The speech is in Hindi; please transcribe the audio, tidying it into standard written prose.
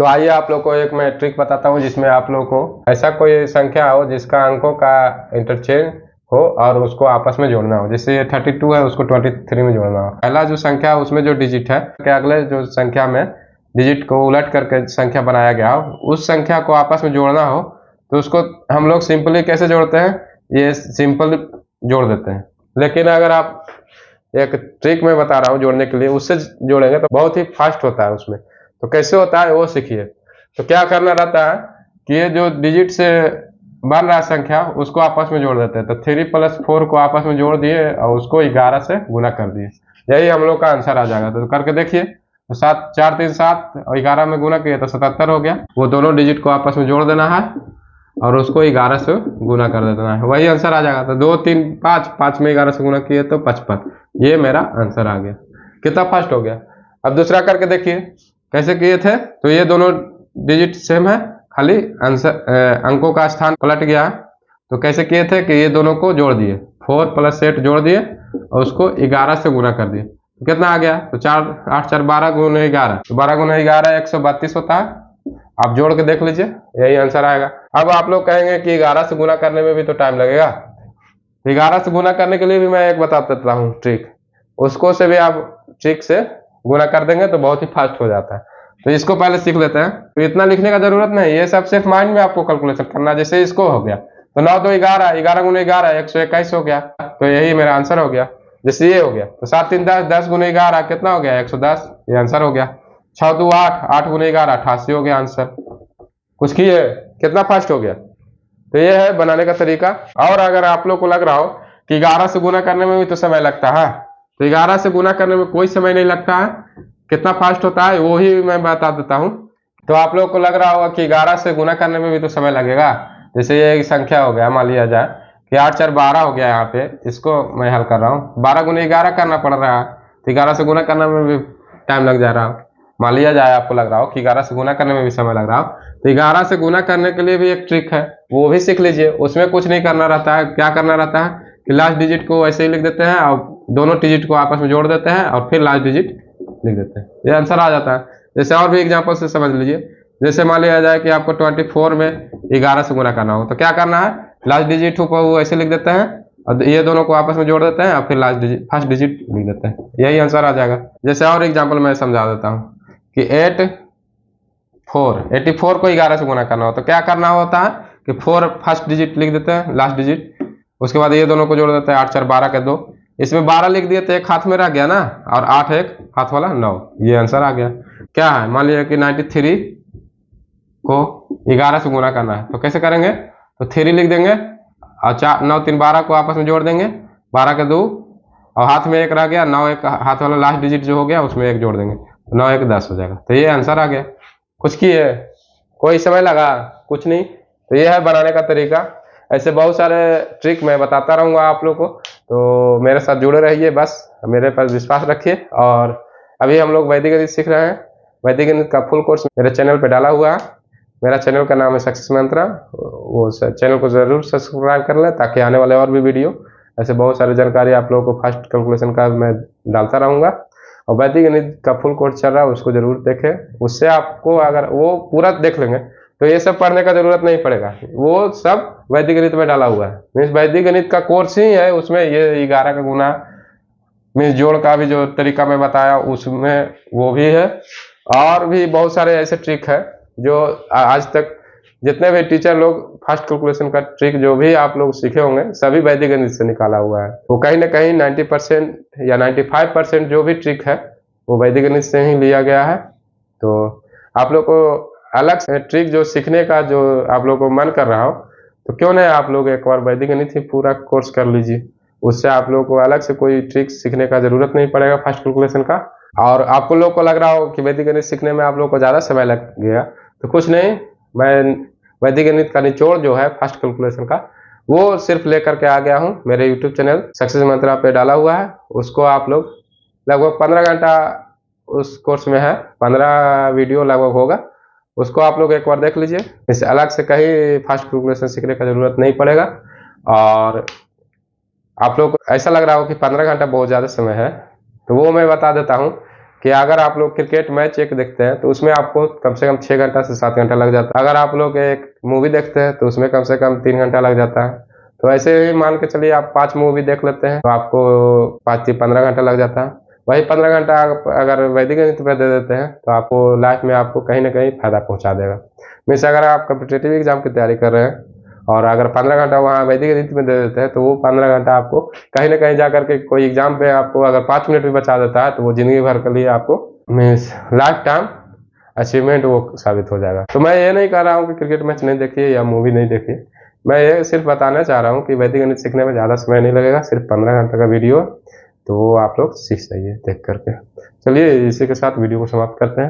तो आइए आप लोग को एक मैं ट्रिक बताता हूँ जिसमें आप लोग को ऐसा कोई संख्या हो जिसका अंकों का इंटरचेंज हो और उसको आपस में जोड़ना हो। जैसे ये 32 है, उसको 23 में जोड़ना हो। पहला जो संख्या है उसमें जो डिजिट है के अगले जो संख्या में डिजिट को उलट करके संख्या बनाया गया हो, उस संख्या को आपस में जोड़ना हो तो उसको हम लोग सिंपली कैसे जोड़ते हैं, ये सिंपल जोड़ देते हैं। लेकिन अगर आप एक ट्रिक में बता रहा हूँ जोड़ने के लिए, उससे जोड़ेंगे तो बहुत ही फास्ट होता है। उसमें तो कैसे होता है वो सीखिए। तो क्या करना रहता है कि ये जो डिजिट से बन रहा है संख्या उसको आपस में जोड़ देते हैं। तो 3 + 4 को आपस में जोड़ दिए और उसको 11 से गुना कर दिए, यही हम लोग का आंसर आ जाएगा। तो करके देखिए, तो 7 4 3 7 और 11 में गुना किए तो 77 हो गया। वो दोनों डिजिट को आपस में जोड़ देना है और उसको 11 से गुना कर देना है, वही आंसर आ जाएगा। तो 2 3 5 5 में 11 से गुना किए तो 55, ये मेरा आंसर आ गया। कितना फास्ट हो गया। अब दूसरा करके देखिए कैसे किए थे। तो ये दोनों डिजिट सेम है, खाली आंसर अंकों का स्थान पलट गया है। तो कैसे किए थे कि ये दोनों को जोड़ दिए, 4 + 8 जोड़ दिए और उसको 11 से गुना कर दिए। तो कितना आ गया, तो 4 8 4 12 गुना 11, तो 12 गुना 11 132 होता है। आप जोड़ के देख लीजिए, यही आंसर आएगा। अब आप लोग कहेंगे कि 11 से गुना करने में भी तो टाइम लगेगा। 11 से गुना करने के लिए भी मैं एक बता देता हूँ ट्रिक, उसको से भी आप ट्रिक से गुना कर देंगे तो बहुत ही फास्ट हो जाता है। तो इसको पहले सीख लेते हैं। तो इतना लिखने का जरूरत नहीं, ये सब सिर्फ माइंड में आपको कैलकुलेशन करना। जैसे इसको हो गया तो 9 2 11, 11 गुना 11 121 हो गया, तो यही मेरा आंसर हो गया। जैसे ये हो गया तो 7 3 10, 10 गुना 11 कितना हो गया 110, ये आंसर हो गया। 6 2 8, 8 गुना 11 88 हो गया आंसर। कुछ किए, कितना फास्ट हो गया। तो ये है बनाने का तरीका। और अगर आप लोग को लग रहा हो कि 11 से गुना करने में भी तो समय लगता है, तो 11 से गुना करने में कोई समय नहीं लगता है, कितना फास्ट होता है वो ही मैं बता देता हूँ। तो आप लोग को लग रहा होगा कि 11 से गुना करने में भी तो समय लगेगा। जैसे ये एक संख्या हो गया, मान लिया जाए कि 8 4 12 हो गया, यहाँ पे इसको मैं हल कर रहा हूँ। 12 गुना 11 करना पड़ रहा है, तो 11 से गुना करने में भी टाइम लग जा रहा है। मान लिया जाए आपको लग रहा हो कि 11 से गुना करने में भी समय लग रहा हो, तो 11 से गुना करने के लिए भी एक ट्रिक है, वो भी सीख लीजिए। उसमें कुछ नहीं करना रहता है। क्या करना रहता है कि लास्ट डिजिट को ऐसे ही लिख देते हैं और दोनों डिजिट को आपस में जोड़ देते हैं और फिर लास्ट डिजिट लिख देते हैं, ये आंसर आ जाता है। जैसे और भी एग्जांपल से समझ लीजिए। जैसे मान लिया जाए कि आपको 24 में 11 से गुना करना हो, तो क्या करना है, लास्ट डिजिट ऊपर वो ऐसे लिख देते हैं और ये दोनों को आपस में जोड़ देते हैं और फिर लास्ट डिजिट फर्स्ट डिजिट लिख देते हैं, यही आंसर आ जाएगा। जैसे और एग्जाम्पल मैं समझा देता हूँ कि 84 को 11 से गुना करना हो, तो क्या करना होता है कि 4 फर्स्ट डिजिट लिख देते हैं, लास्ट डिजिट, उसके बाद ये दोनों को जोड़ देते हैं। 8 4 12 के 2, इसमें 12 लिख दिए तो एक हाथ में रह गया ना, और 8 एक हाथ वाला 9, ये आंसर आ गया। क्या है, मान लीजिए कि 93 को 11 से गुना करना है, तो कैसे करेंगे, तो 3 लिख देंगे और 4 9 3 12 को आपस में जोड़ देंगे, 12 के 2 और हाथ में एक रह गया, 9 एक हाथ वाला लास्ट डिजिट जो हो गया उसमें एक जोड़ देंगे, 9 1 10 हो जाएगा। तो ये आंसर आ गया। कुछ किए, कोई समय लगा, कुछ नहीं। तो ये है बनाने का तरीका। ऐसे बहुत सारे ट्रिक मैं बताता रहूँगा आप लोग को, तो मेरे साथ जुड़े रहिए, बस मेरे पर विश्वास रखिए। और अभी हम लोग वैदिक गणित सीख रहे हैं। वैदिक गणित का फुल कोर्स मेरे चैनल पे डाला हुआ है। मेरा चैनल का नाम है सक्सेस मंत्रा, वो चैनल को ज़रूर सब्सक्राइब कर लें ताकि आने वाले और भी वीडियो ऐसे बहुत सारी जानकारी आप लोगों को फास्ट कैलकुलेशन का मैं डालता रहूँगा। और वैदिक गणित का फुल कोर्स चल रहा है, उसको जरूर देखें। उससे आपको अगर वो पूरा देख लेंगे तो ये सब पढ़ने का जरूरत नहीं पड़ेगा, वो सब वैदिक गणित में डाला हुआ है। मीन्स वैदिक गणित का कोर्स ही है, उसमें ये 11 का गुना मीन्स जोड़ का भी जो तरीका मैं बताया उसमें वो भी है। और भी बहुत सारे ऐसे ट्रिक है जो आज तक जितने भी टीचर लोग फास्ट कैलकुलेशन का ट्रिक जो भी आप लोग सीखे होंगे सभी वैदिक गणित से निकाला हुआ है। वो कहीं ना कहीं 90% या 95% जो भी ट्रिक है वो वैदिक गणित से ही लिया गया है। तो आप लोग को अलग से ट्रिक जो सीखने का जो आप लोग को मन कर रहा हो, तो क्यों नहीं आप लोग एक बार वैदिक गणित ही पूरा कोर्स कर लीजिए। उससे आप लोग को अलग से कोई ट्रिक सीखने का जरूरत नहीं पड़ेगा फास्ट कैलकुलेशन का। और आपको लोग को लग रहा हो कि वैदिक गणित सीखने में आप लोग को ज़्यादा समय लग गया, तो कुछ नहीं, मैं वैदिक गणित का निचोड़ जो है फास्ट कैलकुलेशन का वो सिर्फ लेकर के आ गया हूँ। मेरे यूट्यूब चैनल सक्सेस मंत्रा पे डाला हुआ है, उसको आप लोग लगभग 15 घंटा उस कोर्स में है, 15 वीडियो लगभग होगा, उसको आप लोग एक बार देख लीजिए। इससे अलग से कहीं फास्ट कैलकुलेशन सीखने का जरूरत नहीं पड़ेगा। और आप लोग को ऐसा लग रहा हो कि 15 घंटा बहुत ज़्यादा समय है, तो वो मैं बता देता हूँ कि अगर आप लोग क्रिकेट मैच एक देखते हैं तो उसमें आपको कम से कम 6 घंटा से 7 घंटा लग जाता है। अगर आप लोग एक मूवी देखते हैं तो उसमें कम से कम 3 घंटा लग जाता है। तो ऐसे ही मान के चलिए आप 5 मूवी देख लेते हैं तो आपको 5-15 घंटा लग जाता है। वही 15 घंटा अगर वैदिक गणित पे दे देते हैं तो आपको लाइफ में आपको कहीं ना कहीं फायदा पहुंचा देगा। मीन्स अगर आप कॉम्पिटेटिव एग्जाम की तैयारी कर रहे हैं और अगर 15 घंटा वहाँ वैदिक गणित में दे देते हैं तो वो 15 घंटा आपको कहीं ना कहीं जा करके कोई एग्जाम पे आपको अगर 5 मिनट भी बचा देता है तो वो जिंदगी भर के लिए आपको मीन्स लाइफ टाइम अचीवमेंट वो साबित हो जाएगा। तो मैं ये नहीं कह रहा हूँ कि क्रिकेट मैच नहीं देखिए या मूवी नहीं देखिए, मैं ये सिर्फ बताना चाह रहा हूँ कि वैदिक गणित सीखने में ज़्यादा समय नहीं लगेगा, सिर्फ 15 घंटे का वीडियो, तो वो आप लोग सीख जाइए देख करके। चलिए इसी के साथ वीडियो को समाप्त करते हैं।